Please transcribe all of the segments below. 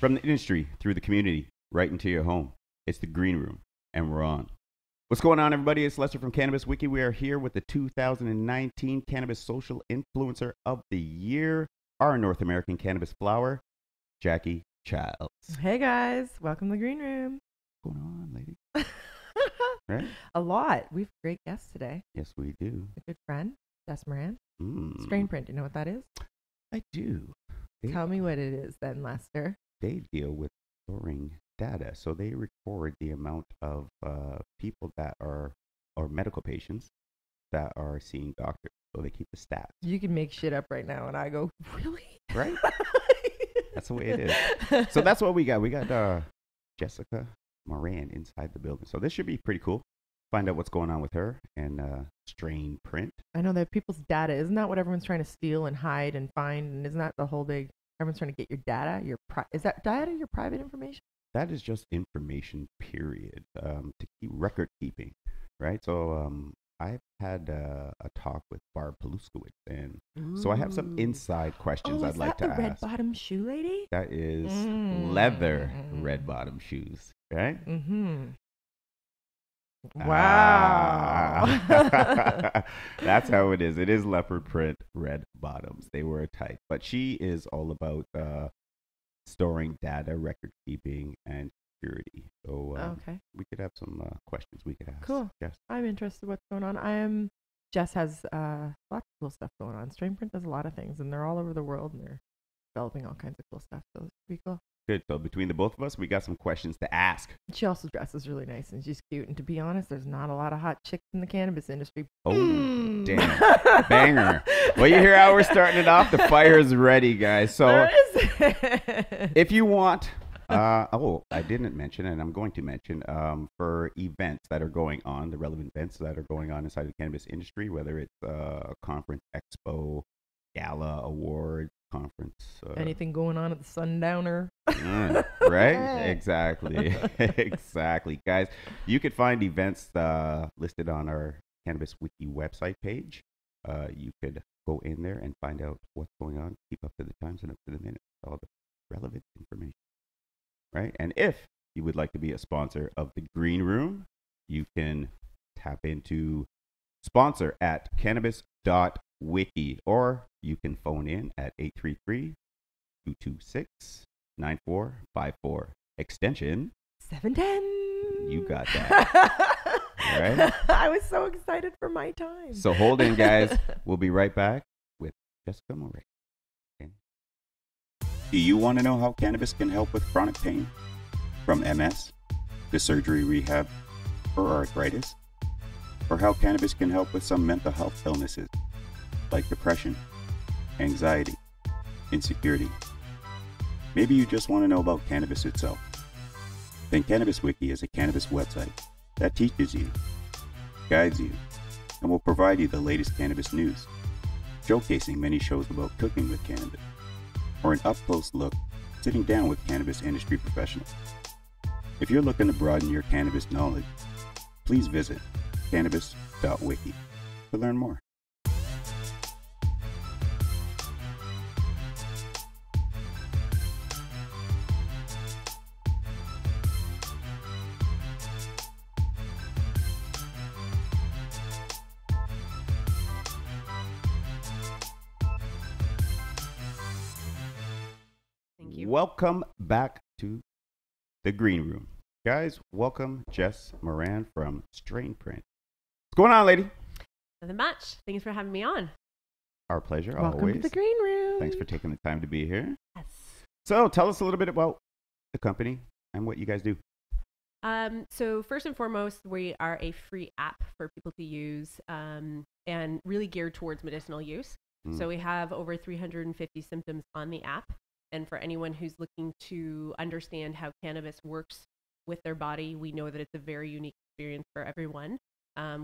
From the industry through the community, right into your home. It's the Green Room, and we're on. What's going on, everybody? It's Lester from Cannabis Wiki. We are here with the 2019 Cannabis Social Influencer of the Year, our North American cannabis flower, Jackie Childs. Hey guys, welcome to the Green Room. What's going on, lady? Right? A lot. We have great guests today. Yes, we do. A good friend, Jessica Moran. Strainprint, you know what that is? I do. Tell me what it is then, Lester. They deal with storing data. So they record the amount of people that are, or medical patients that are seeing doctors. So they keep the stats. You can make shit up right now and I go, really? Right? That's the way it is. So that's what we got. We got Jessica Moran inside the building. So this should be pretty cool. Find out what's going on with her and Strainprint. I know that people's data, isn't that what everyone's trying to steal and hide and find? And isn't that the whole big, everyone's trying to get your data? Is that data your private information? That is just information, period, to keep record keeping, right? So I've had a talk with Barb Paluskowitz, and so I have some inside questions I'd like to ask. Is that the red bottom shoe lady? That is leather red bottom shoes, right? Mm-hmm. Wow. That's how it is. It is leopard print red bottoms. They were tight. But she is all about storing data, record keeping, and security. So okay. We could have some questions we could ask. Cool. Yes. I'm interested in what's going on. Jess has lots of cool stuff going on. Strainprint does a lot of things, and they're all over the world, and they're developing all kinds of cool stuff. So it's pretty cool. Good. So between the both of us, we got some questions to ask. She also dresses really nice, and she's cute. And to be honest, there's not a lot of hot chicks in the cannabis industry. Oh, damn. Banger. Well, you hear how we're starting it off? The fire is ready, guys. So if you want, I didn't mention, and I'm going to mention, for events that are going on, the relevant events that are going on inside the cannabis industry, whether it's a conference, expo, gala, award, conference. Anything going on at the Sundowner. Right? Exactly. Exactly. Guys, you could find events listed on our Cannabis Wiki website page. You could go in there and find out what's going on, keep up to the times and up to the minute, all the relevant information. Right? And if you would like to be a sponsor of the Green Room, you can tap into sponsor at cannabis.wiki, or you can phone in at 833-226-9454, extension 710. You got that. Right? I was so excited for my time. So hold in, guys. We'll be right back with Jessica Moran. Okay. Do you want to know how cannabis can help with chronic pain? From MS to surgery rehab or arthritis? Or how cannabis can help with some mental health illnesses like depression, anxiety, insecurity? Maybe you just want to know about cannabis itself. Then Cannabis Wiki is a cannabis website that teaches you, guides you, and will provide you the latest cannabis news, showcasing many shows about cooking with cannabis, or an up-close look sitting down with cannabis industry professionals. If you're looking to broaden your cannabis knowledge, please visit cannabis.wiki to learn more. Welcome back to the Green Room. Guys, welcome Jess Moran from Strainprint. What's going on, lady? Nothing much. Thanks for having me on. Our pleasure, Welcome always. to the Green Room. Thanks for taking the time to be here. Yes. So tell us a little bit about the company and what you guys do. So first and foremost, we are a free app for people to use and really geared towards medicinal use. So we have over 350 symptoms on the app. And for anyone who's looking to understand how cannabis works with their body, we know that it's a very unique experience for everyone.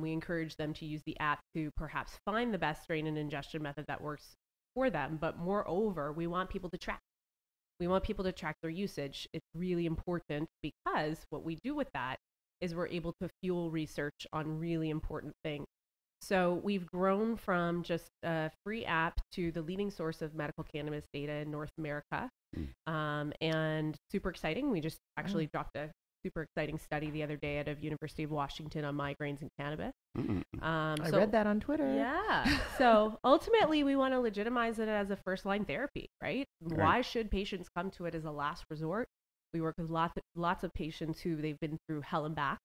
We encourage them to use the app to perhaps find the best strain and ingestion method that works for them. But moreover, we want people to track. We want people to track their usage. It's really important because what we do with that is we're able to fuel research on really important things. So we've grown from just a free app to the leading source of medical cannabis data in North America. And super exciting. We just actually dropped a super exciting study the other day out of University of Washington on migraines and cannabis. I read that on Twitter. Yeah. So ultimately, we want to legitimize it as a first-line therapy, right? Why should patients come to it as a last resort? We work with lots of patients who they've been through hell and back,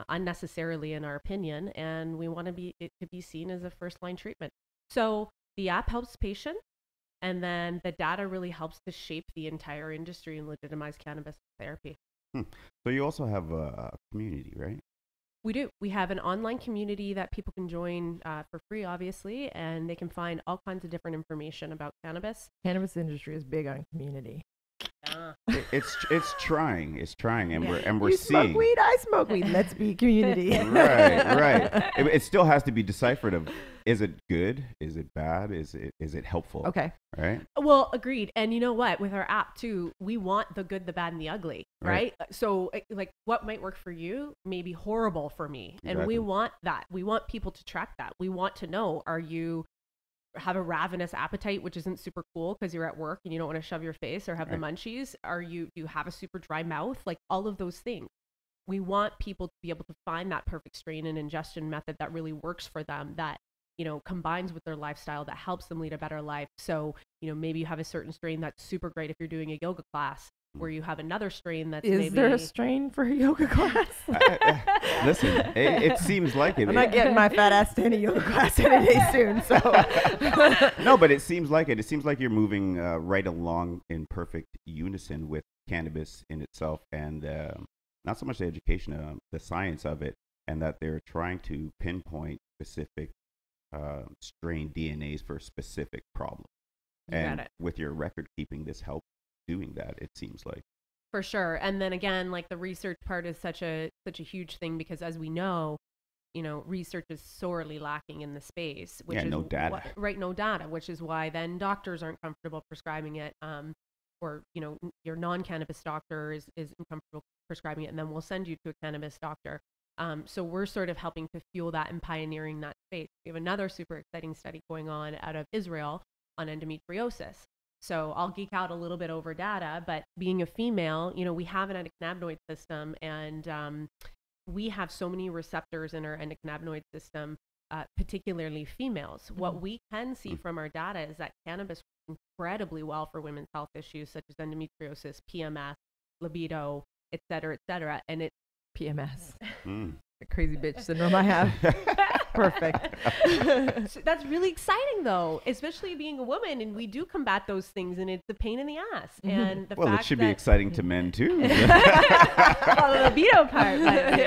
unnecessarily, in our opinion, and we want it to be seen as a first-line treatment. So the app helps patients, and then the data really helps to shape the entire industry and legitimize cannabis therapy. So you also have a community, right? We do. We have an online community that people can join for free, obviously, and they can find all kinds of different information about cannabis. Cannabis industry is big on community. Yeah. It's trying, and we're you seeing. Smoke weed, I smoke weed. Let's be community. Right. It still has to be deciphered of, is it good? Is it bad? Is it helpful? Okay. Right. Well, agreed. And you know what? With our app too, we want the good, the bad, and the ugly, right? So like what might work for you may be horrible for me. And we want that. We want people to track that. We want to know, are you have a ravenous appetite, which isn't super cool because you're at work and you don't want to shove your face or have the munchies? Do you have a super dry mouth? Like all of those things. We want people to be able to find that perfect strain and ingestion method that really works for them, that, you know, combines with their lifestyle, that helps them lead a better life. So, you know, maybe you have a certain strain that's super great if you're doing a yoga class, where you have another strain that's Is there a strain for a yoga class? Listen, it seems like it. I'm not getting my fat ass to any yoga class any day soon. So no, but it seems like it. It seems like you're moving right along in perfect unison with cannabis in itself, and not so much the education, the science of it, and that they're trying to pinpoint specific strain DNAs for specific problems. And with your record keeping, this helps doing that, it seems like. For sure. And then again, like the research part is such a huge thing, because as we know, you know, research is sorely lacking in the space, which is no data. No data, which is why then doctors aren't comfortable prescribing it, or, you know, your non-cannabis doctor is uncomfortable prescribing it, and then we'll send you to a cannabis doctor. So we're sort of helping to fuel that and pioneering that space. We have another super exciting study going on out of Israel on endometriosis. So I'll geek out a little bit over data, but being a female, you know, we have an endocannabinoid system, and we have so many receptors in our endocannabinoid system, particularly females. What we can see from our data is that cannabis works incredibly well for women's health issues such as endometriosis, PMS, libido, et cetera, and it PMS. The crazy bitch syndrome I have. Perfect. So that's really exciting, though, especially being a woman, and we do combat those things, and it's a pain in the ass. And the fact it should be exciting to men too. Well, the libido part. But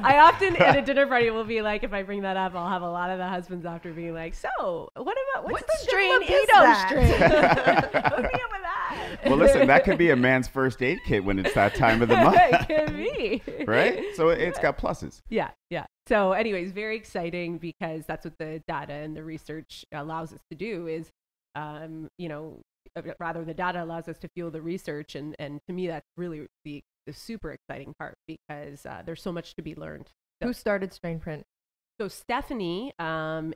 I often at a dinner party will be like, if I bring that up, I'll have a lot of the husbands after being like, "So, what's the strain? Libido strain? Hook me up with that." Well, listen, that could be a man's first aid kit when it's that time of the month. It could be. Right? So it's got pluses. Yeah. So anyways, very exciting, because that's what the data and the research allows us to do is, you know, rather the data allows us to fuel the research. And to me, that's really the super exciting part, because there's so much to be learned. So, who started Strainprint? So Stephanie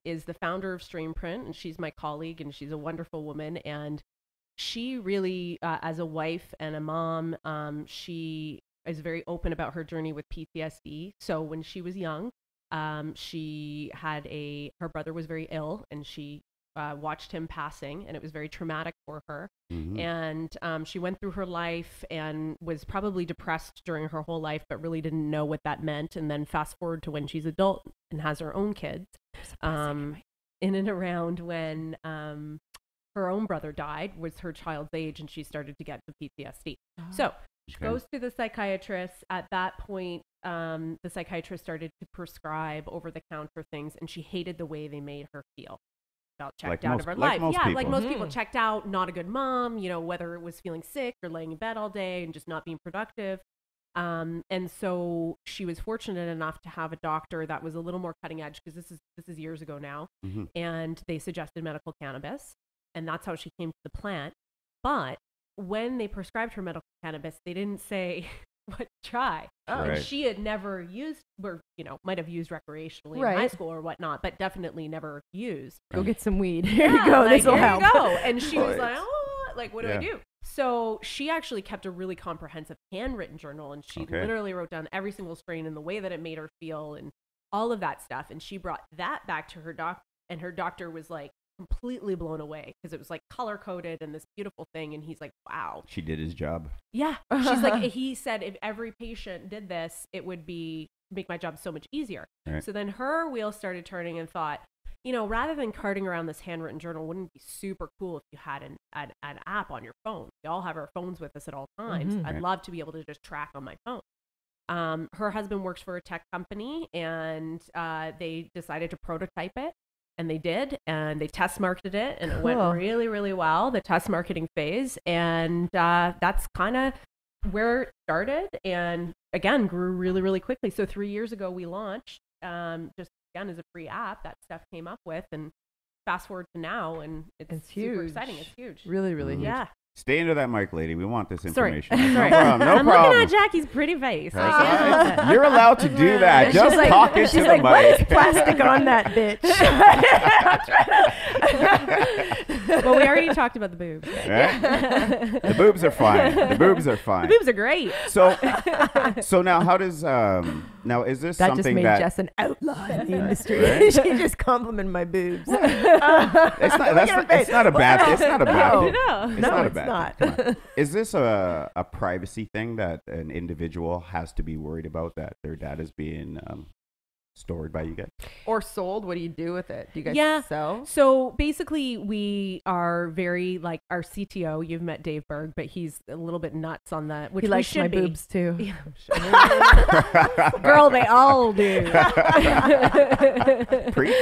is the founder of Strainprint, and she's my colleague, and she's a wonderful woman. And she really, as a wife and a mom, she is very open about her journey with PTSD. So when she was young, she had her brother was very ill, and she watched him passing, and it was very traumatic for her. And she went through her life and was probably depressed during her whole life, but really didn't know what that meant. And then fast forward to when she's adult and has her own kids, in and around when her own brother died, was her child's age, and she started to get the PTSD. So she goes to the psychiatrist. At that point, the psychiatrist started to prescribe over-the-counter things, and she hated the way they made her feel. Felt checked out of her life. Like most people, checked out, not a good mom, you know, whether it was feeling sick or laying in bed all day and just not being productive. And so she was fortunate enough to have a doctor that was a little more cutting edge, because this is years ago now, and they suggested medical cannabis, and that's how she came to the plant. But when they prescribed her medical cannabis, they didn't say, try. Oh. And Right. she had never used, or might have used recreationally in Right. high school or whatnot, but definitely never used. Go get some weed. Here you Yeah, go. like, This will here help. you go. And she was Right. like, oh, like, what do I Yeah. do? So she actually kept a really comprehensive handwritten journal, and she Okay. literally wrote down every single strain and the way that it made her feel and all of that stuff. And she brought that back to her doctor, and her doctor was like completely blown away because it was like color coded and this beautiful thing. And he's like, wow. She did his job. Yeah. She's like, he said if every patient did this, it would make my job so much easier. Right. So then her wheels started turning and thought, rather than carting around this handwritten journal, wouldn't it be super cool if you had an app on your phone? We all have our phones with us at all times. Mhm. I'd Right. love to be able to just track on my phone. Her husband works for a tech company, and they decided to prototype it. And they did, and they test marketed it, and it went Cool. really, really well, the test marketing phase. And that's kind of where it started, and again, grew really, really quickly. So 3 years ago, we launched, just again as a free app that Steph came up with, and fast forward to now, and it's super huge. exciting. It's huge. Really, really huge. Yeah. Stay into that mic, lady. We want this Sorry. information. Sorry. No problem. No I'm problem. looking at Jackie's pretty face. That's I can't all help right. it. You're allowed to do that. She's Just like- talk into she's the like, what is mic. plastic on that bitch? Well, we already talked about the boobs. Right? The boobs are fine. The boobs are fine. The boobs are great. So now how does now is this That just something made that Jess an outlaw in the industry. Right? She just complimented my boobs. it's not a bad it's not a bad No. thing. No. It's No, not a it's bad not. thing. Come on. Is this a privacy thing that an individual has to be worried about, that their data is being stored by you guys? Or sold? What do you do with it? Do you guys Yeah. sell? So basically, we are very like our CTO. You've met Dave Berg, but he's a little bit nuts on that. Which He we likes should my be. boobs too. Girl, they all do. Preach.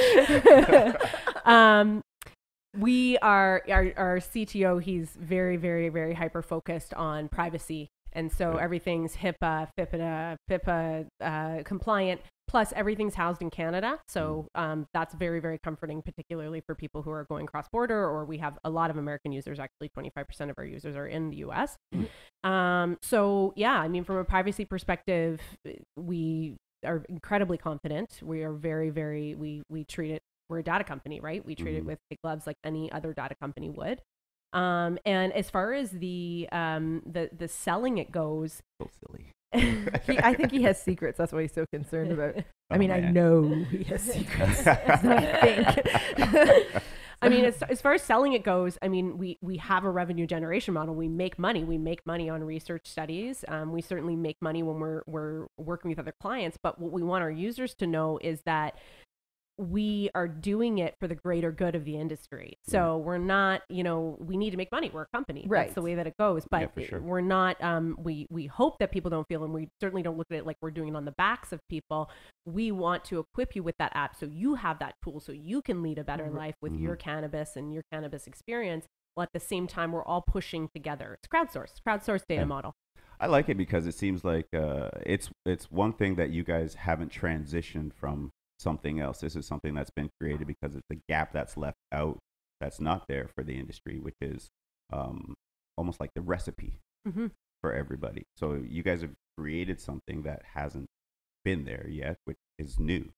We are our CTO. He's very, very, very hyper focused on privacy, and so Right. everything's HIPAA, FIPA compliant. Plus, everything's housed in Canada, so that's very, very comforting, particularly for people who are going cross border. Or we have a lot of American users. Actually, 25% of our users are in the U.S. So yeah, I mean, from a privacy perspective, we are incredibly confident. We are very, very. We treat it. We're a data company, right? We treat it with big gloves like any other data company would. And as far as the selling it goes, So silly. I think he has secrets. That's why he's so concerned about it. I Oh, mean, I man. know he has secrets. That's what I think. I mean, as far as selling it goes, I mean, we have a revenue generation model. We make money. We make money on research studies. We certainly make money when we're working with other clients. But what we want our users to know is that we are doing it for the greater good of the industry. So we're not, we need to make money. We're a company. Right. That's the way that it goes. But Yeah, for sure. we're not, we hope that people don't feel, and we certainly don't look at it like we're doing it on the backs of people. We want to equip you with that app so you have that tool so you can lead a better life with your cannabis and your cannabis experience. While at the same time, we're all pushing together. It's crowdsourced data model. I like it because it seems like it's one thing that you guys haven't transitioned from something else. This is something that's been created because it's a gap that's left out, that's not there for the industry, which is almost like the recipe for everybody. So you guys have created something that hasn't been there yet, which is new,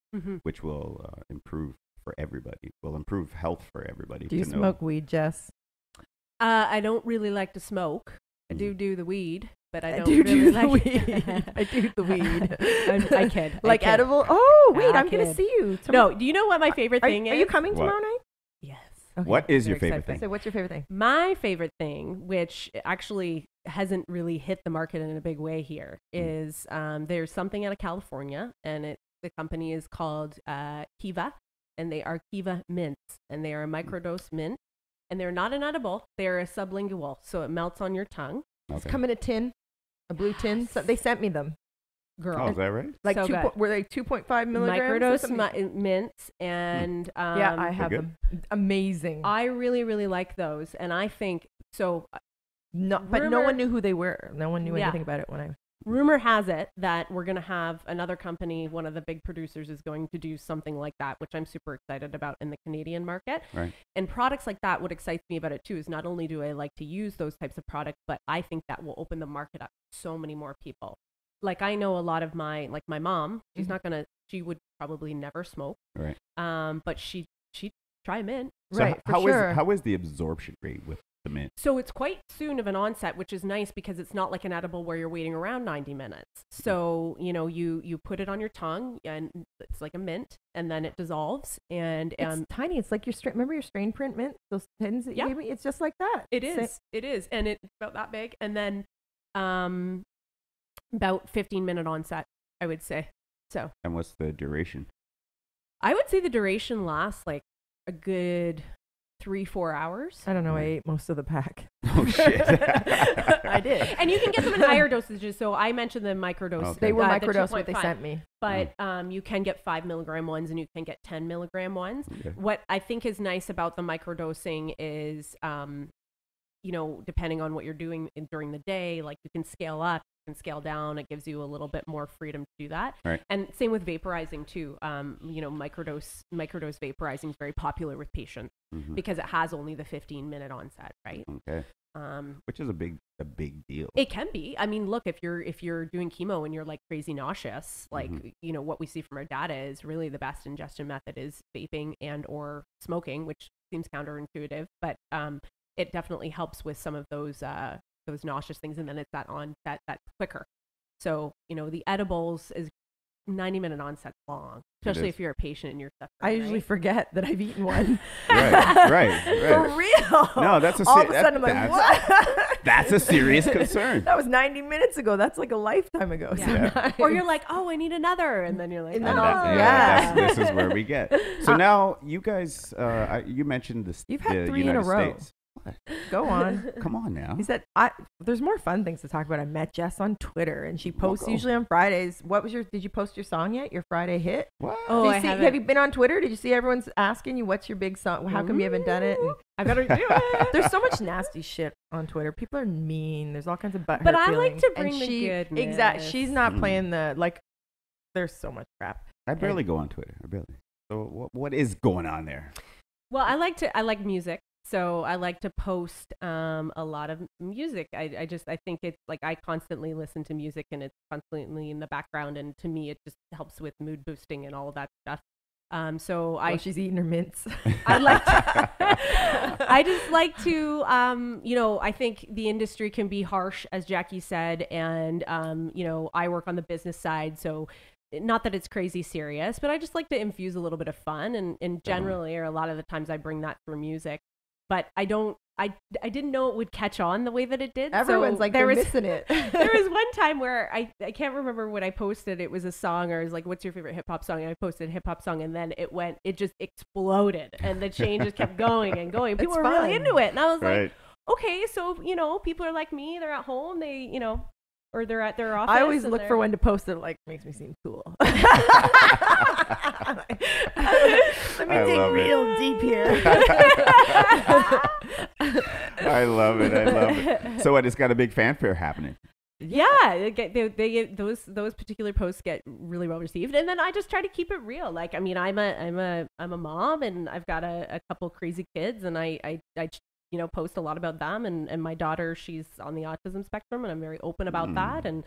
which will improve for everybody, will improve health for everybody. Do you to know. smoke weed, Jess? I don't really like to smoke. I do the weed, but I don't do really the like weed. I do the weed. I kid. Like I kid. edible? Oh, wait, I I'm going to kid. see you. No, do you know what my favorite Are, thing are is? you coming What? tomorrow night? Yes. Okay. What is your Very favorite excited. thing? So what's your favorite thing? My favorite thing, which actually hasn't really hit the market in a big way here, is there's something out of California, and the company is called Kiva, and they are Kiva mints, and they are a microdose mint, and they're not an edible, they're a sublingual, so it melts on your tongue. It's come in a tin, a blue tin. So they sent me them. Girl. Oh, is that right? Like So good. were they 2.5 milligrams? or Microdose something? mints, and Yeah, I have good. them. Amazing. I really, really like those, and I think so. No, but no rumor- one knew who they were. No one knew Yeah. anything about it when I. Rumor has it that we're going to have another company, one of the big producers is going to do something like that, which I'm super excited about in the Canadian market. Right. And products like that, what excites me about it too is not only do I like to use those types of products, but I think that will open the market up to so many more people. like I know a lot of my mom, she's not gonna, she would probably never smoke. Right. But she'd try mint. So right. how is the absorption rate with the mint? So it's quite soon of an onset, which is nice because it's not like an edible where you're waiting around 90 minutes. So, you know, you put it on your tongue and it's like a mint and then it dissolves and it's tiny. It's like remember your Strainprint mint? Those pins that you gave me? It's just like that. It is. It is. And it's about that big. And then about 15-minute onset, I would say. So. And what's the duration? I would say the duration lasts like a good 3-4 hours. I don't know. I ate most of the pack. Oh shit! I did. And you can get them in higher dosages. So I mentioned the microdose. Okay. They were the microdose what they 2.5. sent me. But you can get 5 milligram ones and you can get 10 milligram ones. Okay. What I think is nice about the microdosing is, you know, depending on what you're doing during the day, like you can scale up, you can scale down. It gives you a little bit more freedom to do that. Right. And same with vaporizing too. You know, microdose vaporizing is very popular with patients because it has only the 15-minute onset, right? Okay. Which is a big deal. It can be. I mean, look, if you're doing chemo and you're like crazy nauseous, like you know what we see from our data is really the best ingestion method is vaping and or smoking, which seems counterintuitive, but it definitely helps with some of those nauseous things, and then it's that quicker. So you know the edibles is 90-minute onset long, especially if you're a patient and you're suffering. I usually forget that I've eaten one. right. For real. No, that's all of a sudden I'm like, what? That's a serious concern. That was 90 minutes ago. That's like a lifetime ago. Yeah. Or you're like, oh, I need another, and then you're like, this is where we get. So now you guys, you mentioned this. You've had 3 United in a row. States. What? Go on. Come on now. He said, there's more fun things to talk about. I met Jess on Twitter and she posts go. usually on Fridays. Did you post your song yet? Your Friday hit? What? Oh, have you been on Twitter? Did you see everyone's asking you what's your big song? How come you haven't done it? And I gotta do it. there's so much nasty shit on Twitter. People are mean. There's all kinds of butthurt But I feelings. like to bring And the goodness. Exactly. She's not playing there's so much crap. I barely go on Twitter. So what is going on there? Well, I like music. So I like to post a lot of music. I think it's like I constantly listen to music and it's constantly in the background. And to me, it just helps with mood boosting and all of that stuff. She's eating her mints. I just like to, you know, I think the industry can be harsh, as Jackie said. And, you know, I work on the business side. So not that it's crazy serious, but I just like to infuse a little bit of fun. And generally, or a lot of the times I bring that through music. But I didn't know it would catch on the way that it did. Everyone's like, they're missing it. There was one time where I can't remember what I posted. It was a song, or it was like, what's your favorite hip hop song? And I posted hip hop song, and then it just exploded, and the chain just kept going and going. People were really into it, and I was like, okay, so you know, people are like me. They're at home. They, you know, or they're at their office. I always look for when to post it. Like, makes me seem cool. Let me dig real deep here. I love it. So it's got a big fanfare happening. Yeah, they get those particular posts get really well received, and then I just try to keep it real. Like, I mean, I'm a mom, and I've got a couple crazy kids, and I you know, post a lot about them, and my daughter, she's on the autism spectrum, and I'm very open about that, and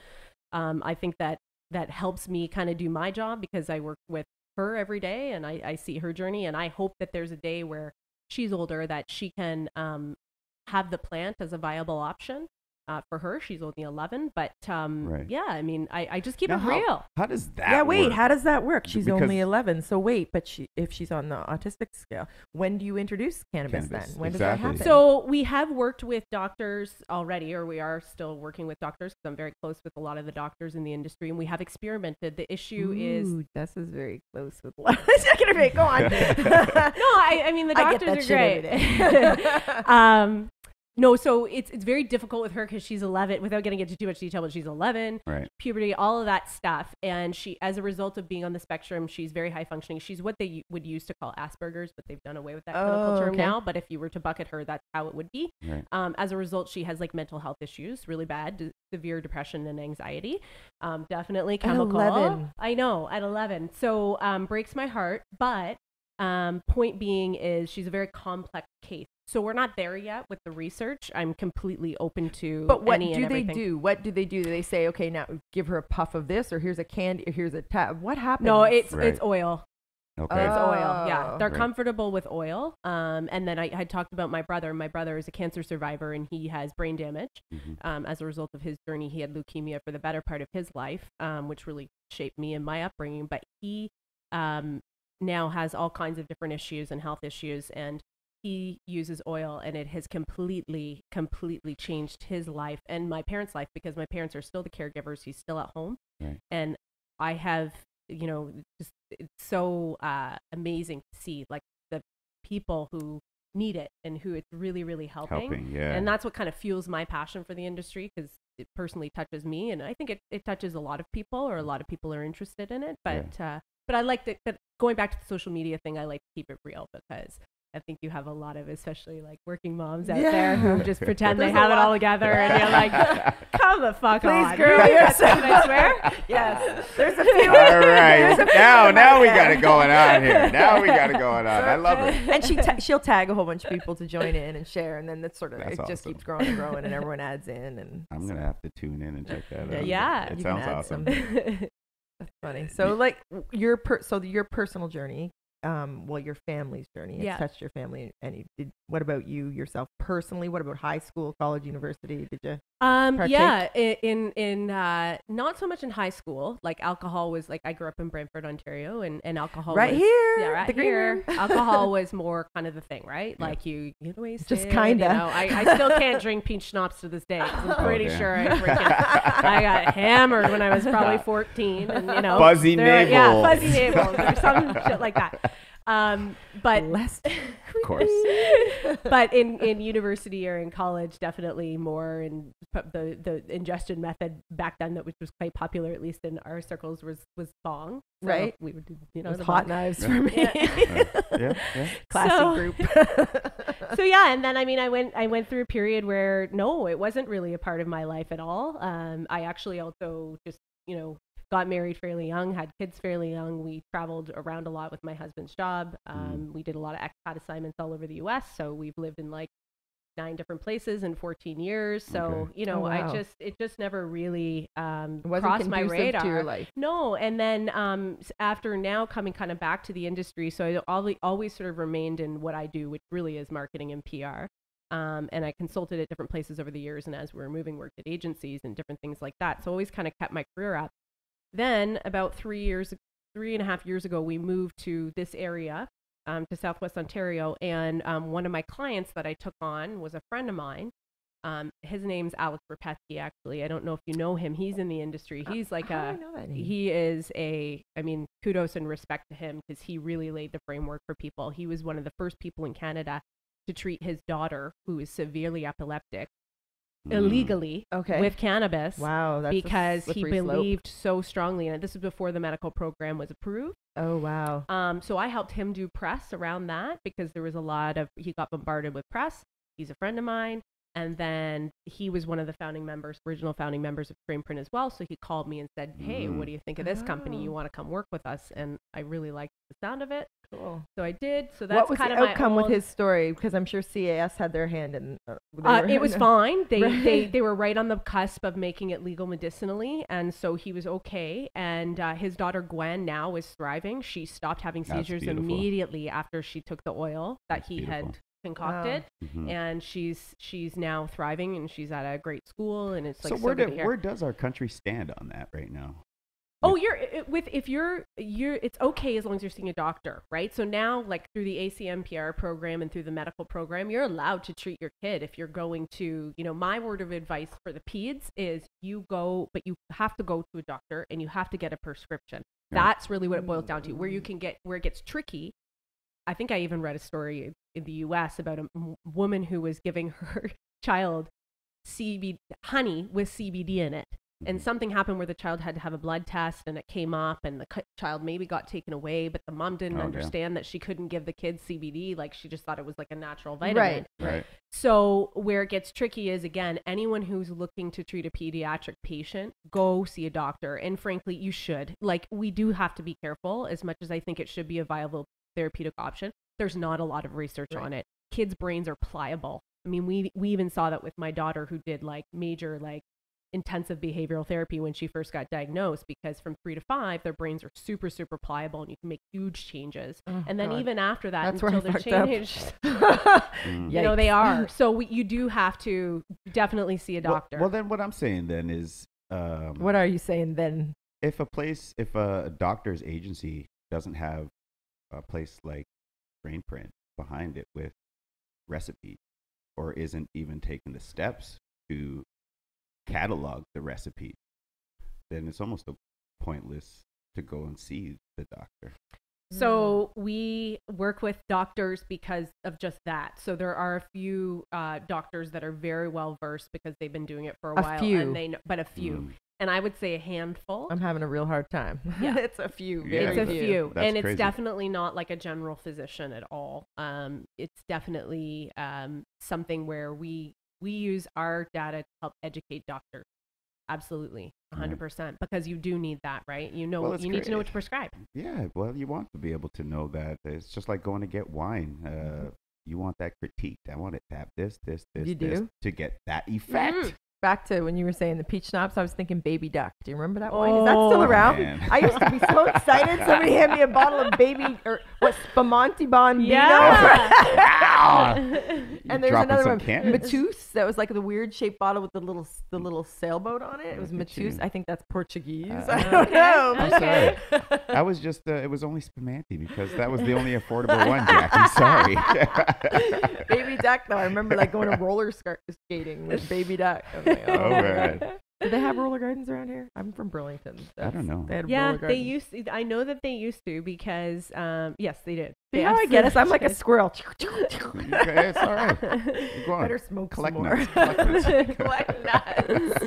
I think that helps me kind of do my job because I work with her every day, and I see her journey, and I hope that there's a day where she's older that she can have the plant as a viable option. For her, she's only 11, but yeah, I mean, I just keep it real. How does that work? How does that work? She's only 11, so wait, but if she's on the autistic scale, when do you introduce cannabis then? When does that happen? So we have worked with doctors already, or we are still working with doctors because I'm very close with a lot of the doctors in the industry, and we have experimented. The issue is... This is very close with a lot. Go on. No, I mean, the doctors are great. No, so it's very difficult with her because she's 11, without getting into too much detail, but she's 11, puberty, all of that stuff. And she, as a result of being on the spectrum, she's very high functioning. She's what they would use to call Asperger's, but they've done away with that clinical term now. But if you were to bucket her, that's how it would be. As a result, she has like mental health issues, really bad, severe depression and anxiety. Definitely chemical. At 11. I know, at 11. So breaks my heart. But point being is she's a very complex case. So we're not there yet with the research. I'm completely open to But what any and do they everything. do? What do they do? Do they say, okay, now give her a puff of this, or here's a candy, or here's a tab? What happens? No, it's Right. oil. Okay. It's oil. Yeah, they're Right. comfortable with oil. And then I had talked about my brother. My brother is a cancer survivor, and he has brain damage. As a result of his journey, he had leukemia for the better part of his life, which really shaped me and my upbringing. But he now has all kinds of different issues and health issues, and he uses oil, and it has completely changed his life and my parents' life, because my parents are still the caregivers. He's still at home. Right. And I have, just, it's so amazing to see like the people who need it and who it's really, really helping. Yeah. And that's what kind of fuels my passion for the industry, because it personally touches me. And I think it touches a lot of people, or a lot of people are interested in it. But I like that, but going back to the social media thing, I like to keep it real, because I think you have a lot of, especially like working moms out there who just pretend they have it all together, and you're like, come the fuck on. Please, girl. Can I swear? Yes. There's a few. All right. Now we got it going on here. Now we got it going on. I love it. And she'll tag a whole bunch of people to join in and share, and then that's sort of That's it just awesome. keeps growing and growing, and everyone adds in. And I'm gonna have to tune in and check that out. Yeah. It you sounds can add awesome. That's funny. So like your personal journey, your family's journey, it's touched your family. And what about you yourself personally? What about high school, college, university? Did you partake? Yeah, in not so much in high school. Like alcohol was like, I grew up in Brantford, Ontario, and alcohol Right was, here, yeah, right the green here. room. Alcohol was more kind of the thing, right? Yeah. Like you get wasted. Just kinda. You know, I still can't drink peach schnapps to this day, 'cause I'm pretty damn. sure I got hammered when I was probably 14, and Fuzzy yeah, navel. fuzzy navel, or some shit like that. But Less Of course. but in university or in college, definitely more in the ingestion method back then, which was quite popular, at least in our circles, was bong. So Right. we would do, It was the hot bong. knives for me. Yeah. Classy So- group. So yeah, and then I went through a period where no, it wasn't really a part of my life at all. I actually also just got married fairly young, had kids fairly young. We traveled around a lot with my husband's job. We did a lot of expat assignments all over the U.S. So we've lived in like 9 different places in 14 years. So, Okay. Oh, wow. it just never really It wasn't crossed my conducive radar. to your life. No. And then after now coming kind of back to the industry, so I always sort of remained in what I do, which really is marketing and PR. And I consulted at different places over the years. And as we were moving, worked at agencies and different things like that. So always kind of kept my career up. Then about 3.5 years ago, we moved to this area, to Southwest Ontario. And one of my clients that I took on was a friend of mine. His name's Alex Rapetsky, actually. I don't know if you know him. He's in the industry. He's like How do I know that name? he is kudos and respect to him, because he really laid the framework for people. He was one of the first people in Canada to treat his daughter, who is severely epileptic, illegally with cannabis. Wow, that's a because he slippery slope. believed so strongly in it. This was before the medical program was approved. Oh wow. So I helped him do press around that, because there was he got bombarded with press. He's a friend of mine. And then he was one of the original founding members of Strainprint as well. So he called me and said, hey, what do you think of this company? You want to come work with us? And I really liked the sound of it. Cool. So I did. So that's What was kind the of outcome my with his story? Because I'm sure CAS had their hand in. it was fine. Right. They were right on the cusp of making it legal medicinally, and so he was okay. And his daughter Gwen now is thriving. She stopped having That's seizures beautiful. immediately after she took the oil that That's he beautiful. had concocted. Mhm. And she's now thriving, and she's at a great school, and it's like So where does our country stand on that right now? Oh, if you're it's okay as long as you're seeing a doctor, right? So now, like through the ACMPR program and through the medical program, you're allowed to treat your kid if you're going to, my word of advice for the peds is you go, but you have to go to a doctor and you have to get a prescription. Right. That's really what it boils down to. Where it gets tricky. I think I even read a story in the US about a woman who was giving her child honey with CBD in it. And something happened where the child had to have a blood test, and it came up, and the child maybe got taken away, but the mom didn't understand that she couldn't give the kid CBD. Like, she just thought it was like a natural vitamin. Right. So where it gets tricky is, again, anyone who's looking to treat a pediatric patient, go see a doctor. And frankly, you should. Like, we do have to be careful. As much as I think it should be a viable therapeutic option, there's not a lot of research on it. kids' brains are pliable. I mean, we even saw that with my daughter, who did like major like intensive behavioral therapy when she first got diagnosed, because from 3 to 5 their brains are super plausible and you can make huge changes. And then even after that, That's until they're changed, you know, they are. So you do have to definitely see a doctor. Well, then what I'm saying then is, what are you saying then? If a doctor's agency doesn't have a place like Strainprint behind it with recipes, or isn't even taking the steps to catalog the recipe, then it's almost pointless to go and see the doctor. So we work with doctors because of just that. So there are a few doctors that are very well versed because they've been doing it for a while. Few. And they know, but a few. And I would say a handful. I'm having a real hard time. Yeah. It's a few. It's a few. That's and crazy. It's definitely not like a general physician at all. It's definitely something where we use our data to help educate doctors. Absolutely. 100%. Because you do need that, right? You know, you need to know what to prescribe. Yeah. Well, you want to be able to know that. It's just like going to get wine. You want that critique. I want it to have this, You do? to get that effect. Back to when you were saying the peach schnapps, I was thinking Baby Duck. Do you remember that wine? Is that still around? Man. I used to be so excited. Somebody handed me a bottle of Spumante Bambino. Yeah. And there's another one, cannabis. Matus. That was like the weird shaped bottle with the little sailboat on it. It was Matus. I think that's Portuguese. I don't know. I'm sorry. I was just, it was only Spumante because that was the only affordable one, Jack. I'm sorry. Baby Duck, though. I remember like going to roller skating with Baby Duck. I was like, Oh, man. Did they have roller gardens around here? I'm from Burlington. I don't know. They had Yeah, roller they gardens. used to. I know that they used to because, yes, they did. See how I get us? I'm like a squirrel. Okay, it's all right. Go on. Better smoke Collect some more. nuts. Collect nuts.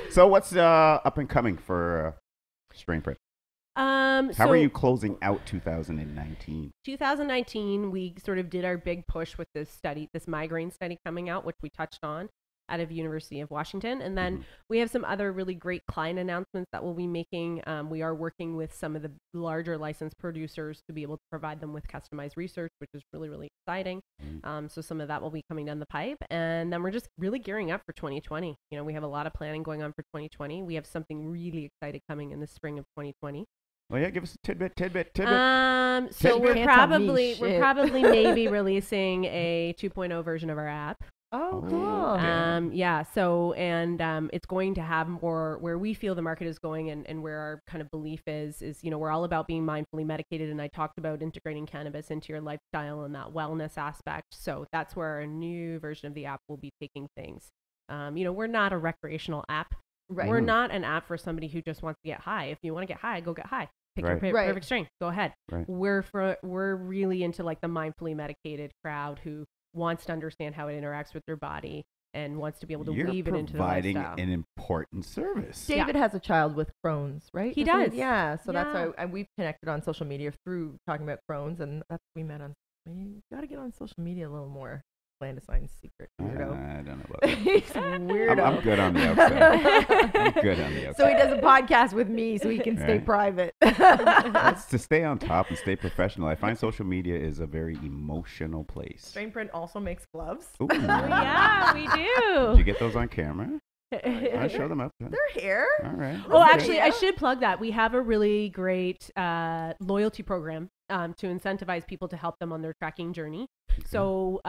So what's up and coming for Strainprint? How are you closing out 2019? 2019, we sort of did our big push with this migraine study coming out, which we touched on out of University of Washington. And then we have some other really great client announcements that we'll be making. We are working with some of the larger licensed producers to be able to provide them with customized research, which is really, really exciting. So some of that will be coming down the pipe. And then we're just really gearing up for 2020. You know, we have a lot of planning going on for 2020. We have something really exciting coming in the spring of 2020. Oh yeah, give us a tidbit. So we're Can't tell me probably shit. maybe releasing a 2.0 version of our app. Oh, cool. Yeah. So, and it's going to have more where we feel the market is going and where our kind of belief is, you know, we're all about being mindfully medicated. And I talked about integrating cannabis into your lifestyle and that wellness aspect. So that's where our new version of the app will be taking things. You know, we're not a recreational app. Right. We're not an app for somebody who just wants to get high. If you want to get high, go get high. Pick your perfect strain. Go ahead. Right. We're really into like the mindfully medicated crowd who wants to understand how it interacts with their body and wants to be able to weave it into the lifestyle. You're providing an important service. David has a child with Crohn's, right? He does. Yeah. So that's why and we've connected on social media through talking about Crohn's, and that's we met on. You got to get on social media a little more. Clandestine's secret weirdo. I don't know about that. He's weirdo. I'm good on the outside. I'm good on the outside. So he does a podcast with me so he can stay private. That's to stay on top and stay professional. I find social media is a very emotional place. Strainprint also makes gloves. Ooh. Yeah, we do. Did you get those on camera? I show them up. They're here. All right. Oh, actually, I should plug that. We have a really great loyalty program to incentivize people to help them on their tracking journey. Okay. So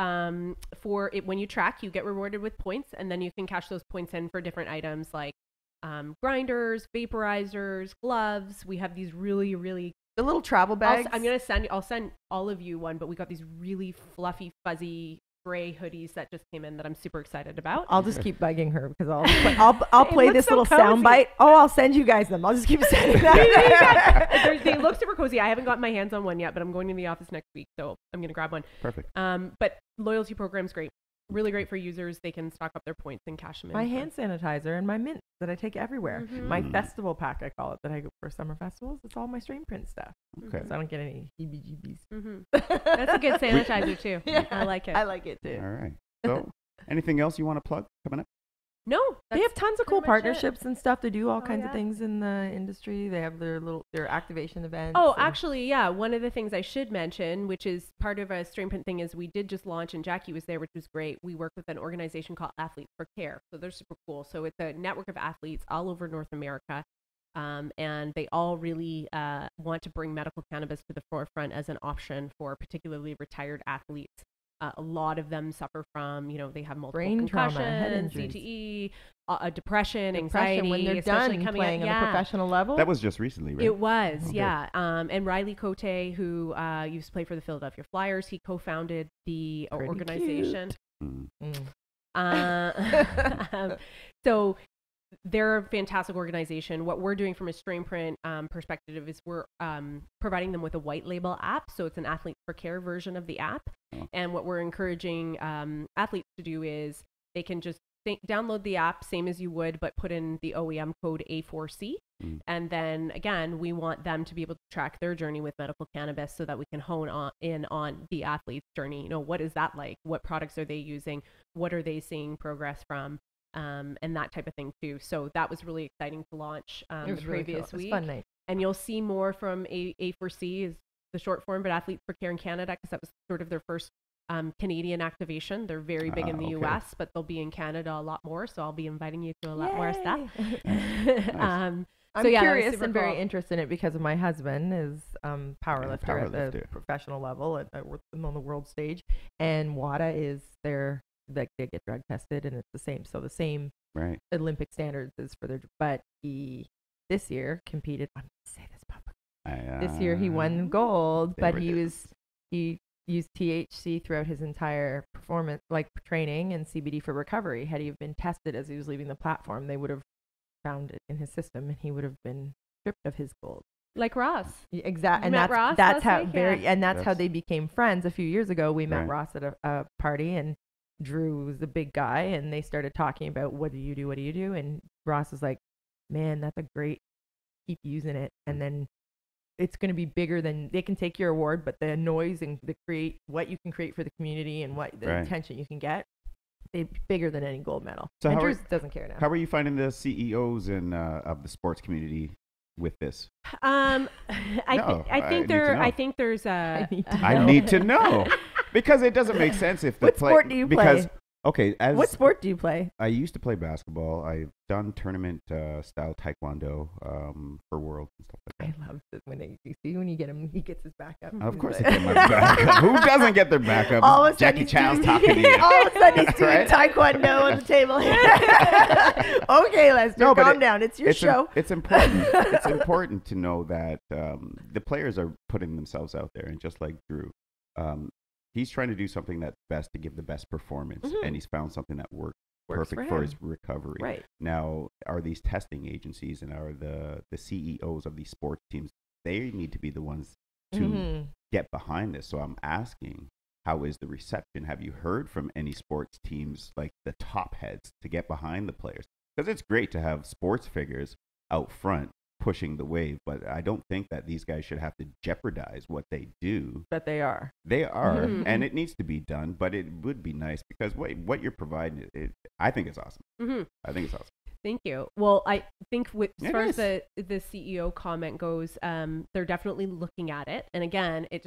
for it, when you track, you get rewarded with points, and then you can cash those points in for different items like grinders, vaporizers, gloves. We have these really, really the little travel bags. I'll send all of you one, but we got these really fluffy, fuzzy gray hoodies that just came in that I'm super excited about. I'll just keep bugging her because I'll play this so little cozy. soundbite. Oh, I'll send you guys them. I'll just keep sending that. They look super cozy. I haven't gotten my hands on one yet, but I'm going to the office next week, so I'm going to grab one. Perfect. But loyalty program's great. Really great for users. They can stock up their points and cash them in. My hand sanitizer and my mint that I take everywhere. Mm-hmm. My festival pack, I call it, that I go for summer festivals. It's all my Strainprint stuff. Okay. So I don't get any heebie-jeebies. Mm-hmm. That's a good sanitizer too. Yeah. I like it. I like it too. All right. So, anything else you want to plug coming up? No, they have tons of cool partnerships and stuff. They do all kinds of yeah. things in the industry. They have their activation events. Oh, actually, yeah. One of the things I should mention, which is part of a Strainprint thing, is we did just launch, and Jackie was there, which was great. We work with an organization called Athletes for Care. So they're super cool. So it's a network of athletes all over North America. And they all really want to bring medical cannabis to the forefront as an option for particularly retired athletes. A lot of them suffer from, they have multiple brain concussions, trauma, head injuries, CTE, depression, anxiety. When they're done playing at a professional level. That was just recently, right? It was, yeah. And Riley Cote, who used to play for the Philadelphia Flyers, he co-founded the organization. So they're a fantastic organization. What we're doing from a Strainprint perspective is we're providing them with a white label app. So it's an Athletes for Care version of the app. And what we're encouraging athletes to do is they can just download the app, same as you would, but put in the OEM code A4C. And then again, we want them to be able to track their journey with medical cannabis so that we can hone in on the athlete's journey. What is that like? What products are they using? What are they seeing progress from? And that type of thing too. So that was really exciting to launch the previous week. Fun night. And you'll see more from A4C is the short form, but Athletes for Care in Canada, because that was sort of their first Canadian activation. They're very big in the US, but they'll be in Canada a lot more. So I'll be inviting you to a lot more stuff. Nice. I'm curious and very interested in it because of my husband is powerlifter at the professional level on the world stage, and WADA is their they get drug tested, and it's the same. So the same Olympic standards is for their. But he this year competed. I'm going to say this publicly. This year he won gold, but he used THC throughout his entire performance, like training and CBD for recovery. Had he been tested as he was leaving the platform, they would have found it in his system, and he would have been stripped of his gold. Like Ross. Exactly. And that's how how they became friends a few years ago. We met Ross at a party, and Drew was the big guy, and they started talking about what do you do, and Ross was like, man, that's a great, keep using it, and then it's going to be bigger than, they can take your award, but the noise and what you can create for the community and what the attention you can get, it's bigger than any gold medal. So and Drew doesn't care now. How are you finding the CEOs of the sports community with this? I think there's a I need to know. Because it doesn't make sense if what sport do you play? What sport do you play? I used to play basketball. I've done tournament style taekwondo for Worlds and stuff like that. I love it when you get him, he gets his back up. Of course, he gets my back up. Who doesn't get their back up? All of a sudden, Jackie Chan's talking to you. All of a sudden, he's doing taekwondo on the table. Okay, Lester, calm down. It's your show. It's important. It's important to know that the players are putting themselves out there, and just like Drew. He's trying to do something that's best to give the best performance, and he's found something that works perfect for his recovery. Right. Now, are these testing agencies and are the CEOs of these sports teams, they need to be the ones to get behind this. So I'm asking, how is the reception? Have you heard from any sports teams, like the top heads, to get behind the players? Because it's great to have sports figures out front pushing the wave, but I don't think that these guys should have to jeopardize what they do. But they are. They are, and it needs to be done, but it would be nice because what you're providing, I think it's awesome. I think it's awesome. Thank you. Well, I think as far as the CEO comment goes, they're definitely looking at it. And again, it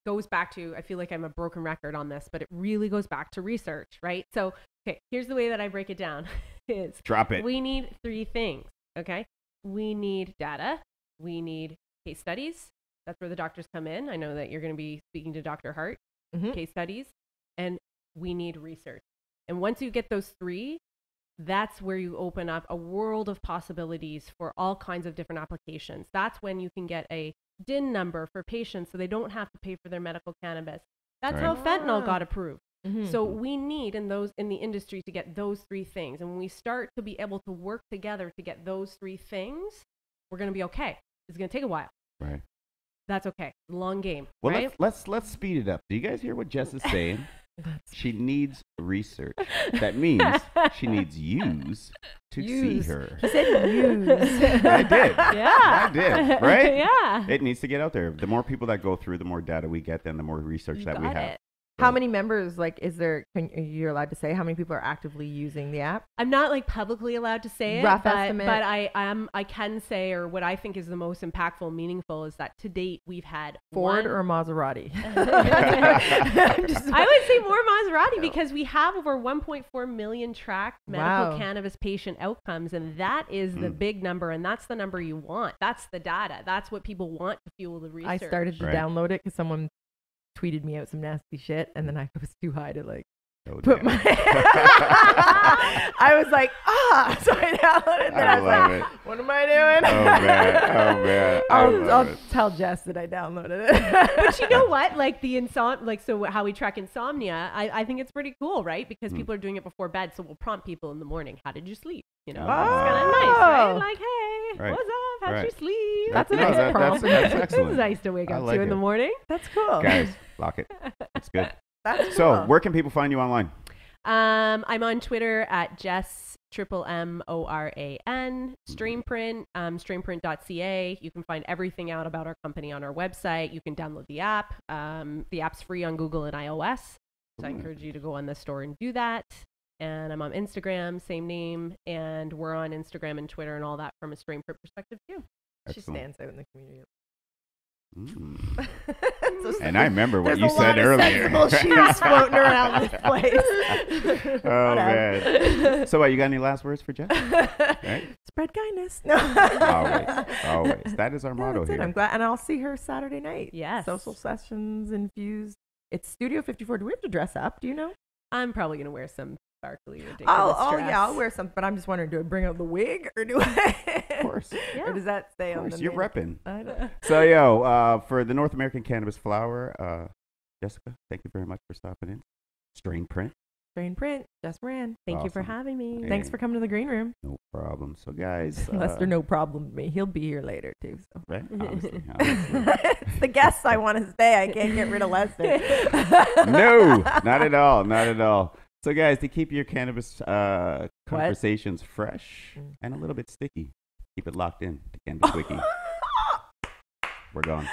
goes back to, I feel like I'm a broken record on this, but it really goes back to research, right? So, okay, here's the way that I break it down. Drop it. We need 3 things, okay? We need data. We need case studies. That's where the doctors come in. I know that you're going to be speaking to Dr. Hart. Case studies. And we need research. And once you get those 3, that's where you open up a world of possibilities for all kinds of different applications. That's when you can get a DIN number for patients so they don't have to pay for their medical cannabis. That's how fentanyl got approved. So we need in the industry to get those 3 things. And when we start to be able to work together to get those 3 things, we're going to be okay. It's going to take a while. Right. That's okay. Long game. Well, right? let's speed it up. Do you guys hear what Jess is saying? She needs research. That means she needs yous to see her. She said use. I did. Yeah. I did. Right? Yeah. It needs to get out there. The more people that go through, the more data we get, then the more research that we have. So. How many members, like, is there, you're allowed to say how many people are actively using the app? I'm not like publicly allowed to say it, Rough but estimate. I can say, or what I think is the most impactful and meaningful is that to date we've had Ford or Maserati? I would say more Maserati because we have over 1.4 million tracked medical cannabis patient outcomes, and that is the big number, and that's the number you want. That's the data. That's what people want to fuel the research. I started to download it because someone tweeted me out some nasty shit, and then I was too high to like put my I was like, so I downloaded it, and I was like, what am I doing? Oh man. I'll tell Jess that I downloaded it. But you know what, like so how we track insomnia, I think it's pretty cool, right? Because people are doing it before bed, so we'll prompt people in the morning, how did you sleep? You know, it's kind of nice, right? Like, hey, what's up? How'd you sleep? That's a nice prompt. That's excellent. It's nice to wake up to in the morning. That's cool. Guys, lock it. That's good. That's cool. So where can people find you online? I'm on Twitter at Jess Moran, Strainprint, strainprint.ca. You can find everything out about our company on our website. You can download the app. The app's free on Google and iOS. So I encourage you to go on the store and do that. And I'm on Instagram, same name. And we're on Instagram and Twitter and all that from a Strainprint perspective too. She stands out in the community. And I remember what you said earlier. Shoes floating around this place. Oh man! So, what, you got any last words for Jeff? Right? Spread kindness. Always. That is our motto here. I'm glad, and I'll see her Saturday night. Yes. Social sessions infused. It's Studio 54. Do we have to dress up? Do you know? I'm probably gonna wear some sparkly, ridiculous dress. Yeah, I'll wear some. But I'm just wondering, do I bring out the wig or do I? Of course. Yeah. Or does that stay on the You're repping. I know. So, for the North American Cannabis Flower, Jessica, thank you very much for stopping in. Strainprint. Jess Moran. Thank you for having me. Thanks for coming to the green room. No problem. So, guys. Lester, no problem with me. He'll be here later, too. So. Right? Honestly. It's the guests I want to stay. I can't get rid of Lester. No, not at all. So, guys, to keep your cannabis conversations fresh and a little bit sticky, keep it locked in to Cannabis Wiki. We're gone.